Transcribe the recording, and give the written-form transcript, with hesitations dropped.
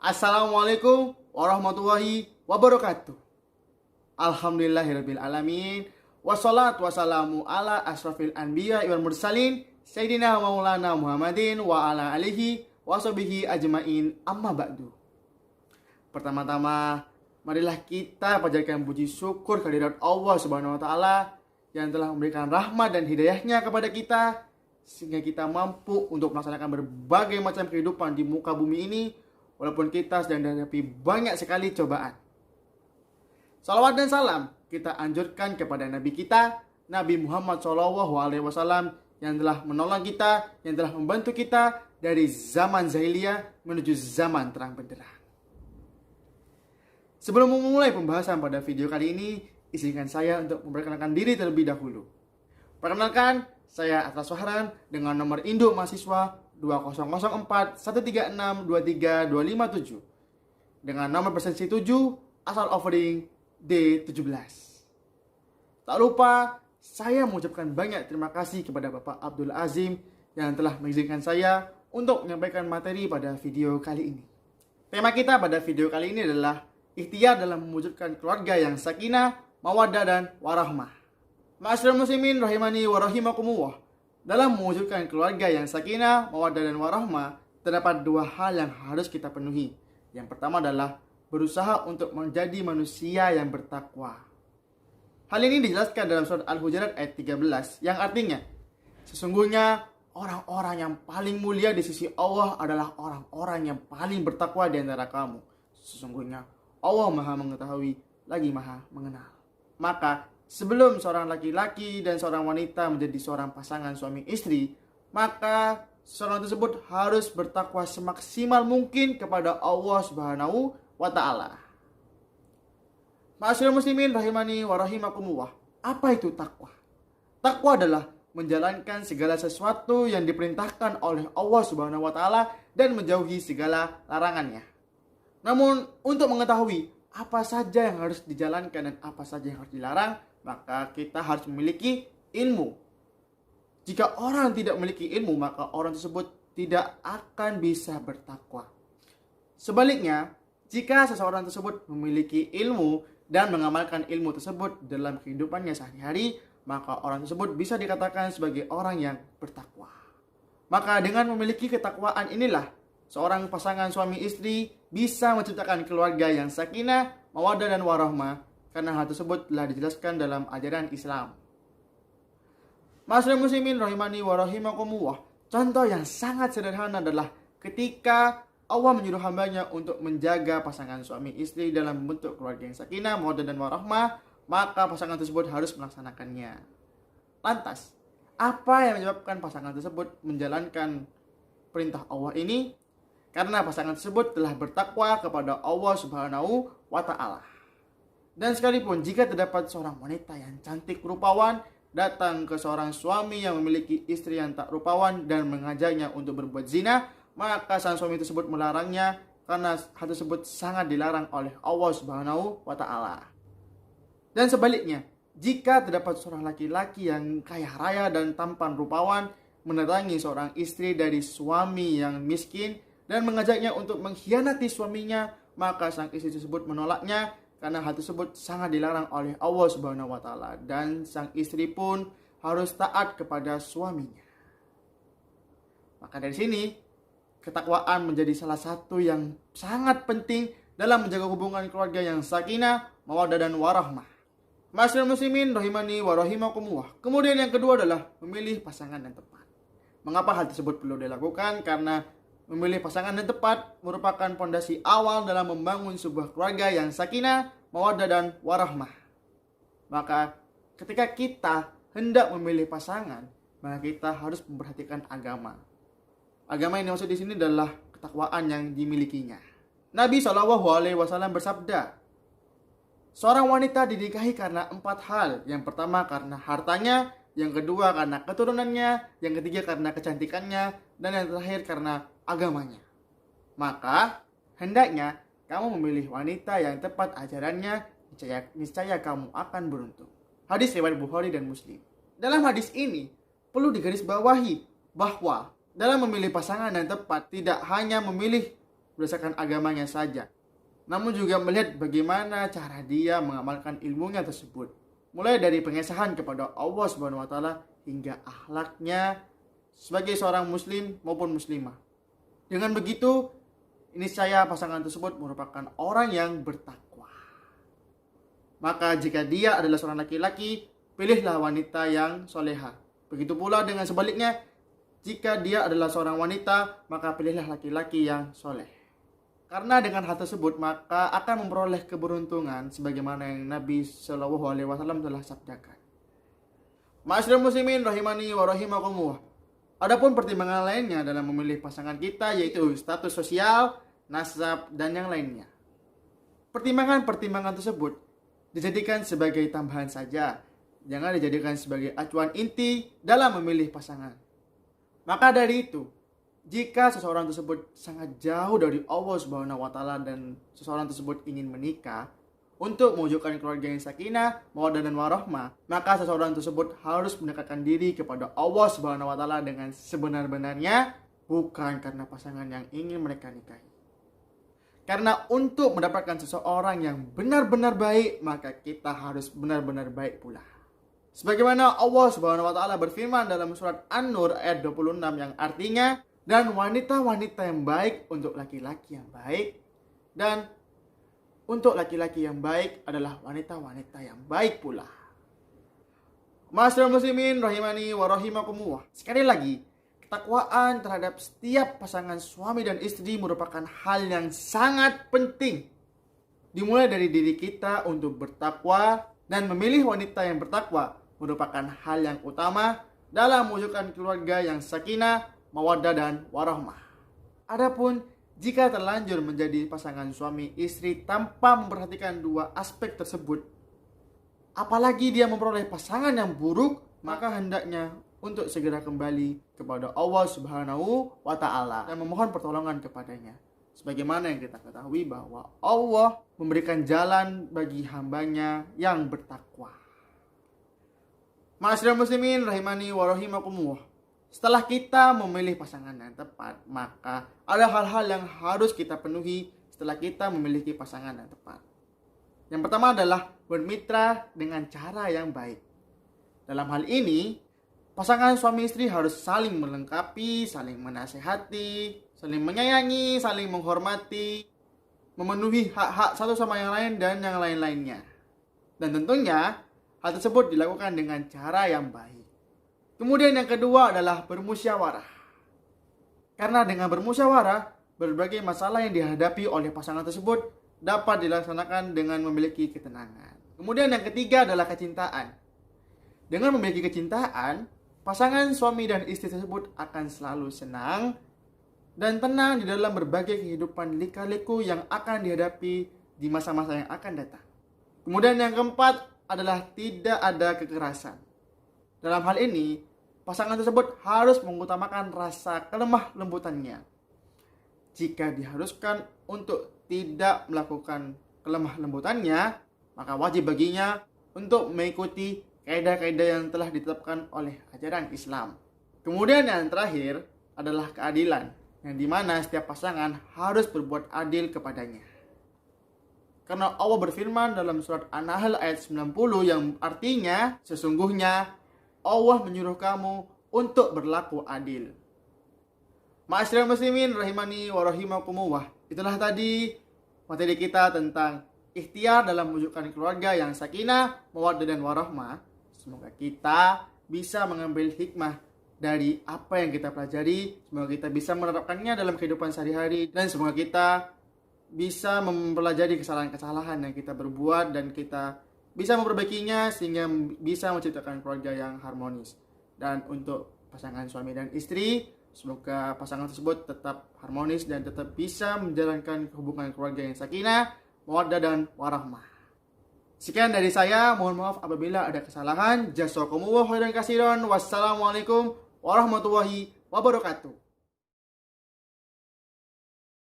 Assalamualaikum warahmatullahi wabarakatuh. Alhamdulillahirabbil alamin. Wassalatu wassalamu ala asrafil anbiya wal mursalin Sayyidina Maulana Muhammadin wa ala alihi washabihi ajmain, amma ba'du. Pertama-tama, marilah kita panjatkan puji syukur kehadirat Allah Subhanahu wa taala yang telah memberikan rahmat dan hidayahnya kepada kita sehingga kita mampu untuk melaksanakan berbagai macam kehidupan di muka bumi ini walaupun kita sedang menghadapi banyak sekali cobaan. Salawat dan salam kita anjurkan kepada Nabi kita, Nabi Muhammad SAW yang telah menolong kita, yang telah membantu kita dari zaman jahiliyah menuju zaman terang benderang. Sebelum memulai pembahasan pada video kali ini, izinkan saya untuk memperkenalkan diri terlebih dahulu. Perkenalkan, saya Atlas Wahran dengan nomor induk mahasiswa 200413623257 dengan nomor presensi 7 asal offering D17. Tak lupa saya mengucapkan banyak terima kasih kepada Bapak Abdul Azim yang telah mengizinkan saya untuk menyampaikan materi pada video kali ini. Tema kita pada video kali ini adalah ikhtiar dalam mewujudkan keluarga yang sakinah, mawaddah dan warahmah. Ma'asyiral muslimin rahimani wa rahimakumullah. Dalam mewujudkan keluarga yang sakinah, mawaddah dan warahmah, terdapat dua hal yang harus kita penuhi. Yang pertama adalah berusaha untuk menjadi manusia yang bertakwa. Hal ini dijelaskan dalam surat Al-Hujurat ayat 13 yang artinya, sesungguhnya orang-orang yang paling mulia di sisi Allah adalah orang-orang yang paling bertakwa di antara kamu. Sesungguhnya Allah Maha mengetahui lagi Maha mengenal. Maka sebelum seorang laki-laki dan seorang wanita menjadi seorang pasangan suami istri, maka seorang tersebut harus bertakwa semaksimal mungkin kepada Allah Subhanahu wa taala. Ma'asyiral muslimin rahimani wa rahimakumullah. Apa itu takwa? Takwa adalah menjalankan segala sesuatu yang diperintahkan oleh Allah Subhanahu wa taala dan menjauhi segala larangannya. Namun untuk mengetahui apa saja yang harus dijalankan dan apa saja yang harus dilarang, maka kita harus memiliki ilmu. Jika orang tidak memiliki ilmu, maka orang tersebut tidak akan bisa bertakwa. Sebaliknya, jika seseorang tersebut memiliki ilmu dan mengamalkan ilmu tersebut dalam kehidupannya sehari-hari, maka orang tersebut bisa dikatakan sebagai orang yang bertakwa. Maka dengan memiliki ketakwaan inilah, seorang pasangan suami istri bisa menciptakan keluarga yang sakinah, mawaddah dan warahmah, karena hal tersebut telah dijelaskan dalam ajaran Islam. Ma'asyiral muslimin rahimani wa rahimakumullah. Contoh yang sangat sederhana adalah ketika Allah menyuruh hambanya untuk menjaga pasangan suami istri dalam membentuk keluarga yang sakinah, mawaddah dan warahmah, maka pasangan tersebut harus melaksanakannya. Lantas, apa yang menyebabkan pasangan tersebut menjalankan perintah Allah ini? Karena pasangan tersebut telah bertakwa kepada Allah Subhanahu wa taala. Dan sekalipun jika terdapat seorang wanita yang cantik rupawan datang ke seorang suami yang memiliki istri yang tak rupawan dan mengajaknya untuk berbuat zina, maka sang suami tersebut melarangnya karena hal tersebut sangat dilarang oleh Allah Subhanahu wa taala. Dan sebaliknya, jika terdapat seorang laki-laki yang kaya raya dan tampan rupawan menerangi seorang istri dari suami yang miskin dan mengajaknya untuk mengkhianati suaminya, maka sang istri tersebut menolaknya karena hal tersebut sangat dilarang oleh Allah Subhanahu wa taala dan sang istri pun harus taat kepada suaminya. Maka dari sini ketakwaan menjadi salah satu yang sangat penting dalam menjaga hubungan keluarga yang sakinah, mawaddah dan warahmah. Ma'asyiral muslimin rahimani wa rahimakumullah. Kemudian yang kedua adalah memilih pasangan yang tepat. Mengapa hal tersebut perlu dilakukan? Karena memilih pasangan yang tepat merupakan fondasi awal dalam membangun sebuah keluarga yang sakinah, mawaddah dan warahmah. Maka ketika kita hendak memilih pasangan, maka kita harus memperhatikan agama. Agama yang dimaksud di sini adalah ketakwaan yang dimilikinya. Nabi SAW bersabda, seorang wanita dinikahi karena 4 hal. Yang pertama karena hartanya, yang kedua karena keturunannya, yang ketiga karena kecantikannya, dan yang terakhir karena agamanya. Maka hendaknya kamu memilih wanita yang tepat ajarannya, niscaya kamu akan beruntung. Hadis riwayat Bukhari dan Muslim. Dalam hadis ini perlu digarisbawahi bahwa dalam memilih pasangan yang tepat tidak hanya memilih berdasarkan agamanya saja, namun juga melihat bagaimana cara dia mengamalkan ilmunya tersebut. Mulai dari pengesahan kepada Allah Subhanahu wa taala hingga akhlaknya sebagai seorang muslim maupun muslimah. Dengan begitu, niscaya pasangan tersebut merupakan orang yang bertakwa. Maka jika dia adalah seorang laki-laki, pilihlah wanita yang soleha. Begitu pula dengan sebaliknya, jika dia adalah seorang wanita, maka pilihlah laki-laki yang soleh. Karena dengan hal tersebut, maka akan memperoleh keberuntungan sebagaimana yang Nabi SAW telah sabdakan. Ma'asyiral muslimin rahimani wa rahimakumullah. Adapun pertimbangan lainnya dalam memilih pasangan kita yaitu status sosial, nasab, dan yang lainnya. Pertimbangan-pertimbangan tersebut dijadikan sebagai tambahan saja, jangan dijadikan sebagai acuan inti dalam memilih pasangan. Maka dari itu, jika seseorang tersebut sangat jauh dari Allah Subhanahu wa taala dan seseorang tersebut ingin menikah untuk mewujudkan keluarga yang sakinah, mawaddah dan warahmah, maka seseorang tersebut harus mendekatkan diri kepada Allah Subhanahu wa taala dengan sebenar-benarnya, bukan karena pasangan yang ingin mereka nikahi. Karena untuk mendapatkan seseorang yang benar-benar baik, maka kita harus benar-benar baik pula. Sebagaimana Allah Subhanahu wa taala berfirman dalam surat An-Nur ayat 26 yang artinya, dan wanita-wanita yang baik untuk laki-laki yang baik, dan untuk laki-laki yang baik adalah wanita-wanita yang baik pula. Ma'asyiral muslimin rahimani wa rahimakumullah. Sekali lagi, ketakwaan terhadap setiap pasangan suami dan istri merupakan hal yang sangat penting. Dimulai dari diri kita untuk bertakwa, dan memilih wanita yang bertakwa merupakan hal yang utama dalam mewujudkan keluarga yang sakinah, mawaddah dan warahmah. Adapun jika terlanjur menjadi pasangan suami istri tanpa memperhatikan dua aspek tersebut, apalagi dia memperoleh pasangan yang buruk, maka hendaknya untuk segera kembali kepada Allah Subhanahu wa taala dan memohon pertolongan kepadanya. Sebagaimana yang kita ketahui bahwa Allah memberikan jalan bagi hambanya yang bertakwa. Ma'asyiral muslimin rahimani wa rahimakumullah. Setelah kita memilih pasangan yang tepat, maka ada hal-hal yang harus kita penuhi setelah kita memiliki pasangan yang tepat. Yang pertama adalah bermitra dengan cara yang baik. Dalam hal ini, pasangan suami istri harus saling melengkapi, saling menasehati, saling menyayangi, saling menghormati, memenuhi hak-hak satu sama yang lain dan yang lain-lainnya. Dan tentunya, hal tersebut dilakukan dengan cara yang baik. Kemudian yang kedua adalah bermusyawarah. Karena dengan bermusyawarah, berbagai masalah yang dihadapi oleh pasangan tersebut dapat dilaksanakan dengan memiliki ketenangan. Kemudian yang ketiga adalah kecintaan. Dengan memiliki kecintaan, pasangan suami dan istri tersebut akan selalu senang dan tenang di dalam berbagai kehidupan lika-liku yang akan dihadapi di masa-masa yang akan datang. Kemudian yang keempat adalah tidak ada kekerasan. Dalam hal ini, pasangan tersebut harus mengutamakan rasa kelemah lembutannya. Jika diharuskan untuk tidak melakukan kelemah lembutannya, maka wajib baginya untuk mengikuti kaidah-kaidah yang telah ditetapkan oleh ajaran Islam. Kemudian yang terakhir adalah keadilan, yang dimana setiap pasangan harus berbuat adil kepadanya. Karena Allah berfirman dalam surat An-Nahl ayat 90 yang artinya, sesungguhnya Allah menyuruh kamu untuk berlaku adil. Ma'asyiral muslimin rahimani wa rahimakumullah. Itulah tadi materi kita tentang ikhtiar dalam mewujudkan keluarga yang sakinah, mawaddah dan warahmah. Semoga kita bisa mengambil hikmah dari apa yang kita pelajari. Semoga kita bisa menerapkannya dalam kehidupan sehari-hari. Dan semoga kita bisa mempelajari kesalahan-kesalahan yang kita berbuat dan kita bisa memperbaikinya sehingga bisa menciptakan keluarga yang harmonis. Dan untuk pasangan suami dan istri, semoga pasangan tersebut tetap harmonis dan tetap bisa menjalankan hubungan keluarga yang sakinah, mawaddah dan warahmah. Sekian dari saya, mohon maaf apabila ada kesalahan. Jazakumullahu khairan katsiran. Wassalamualaikum warahmatullahi wabarakatuh.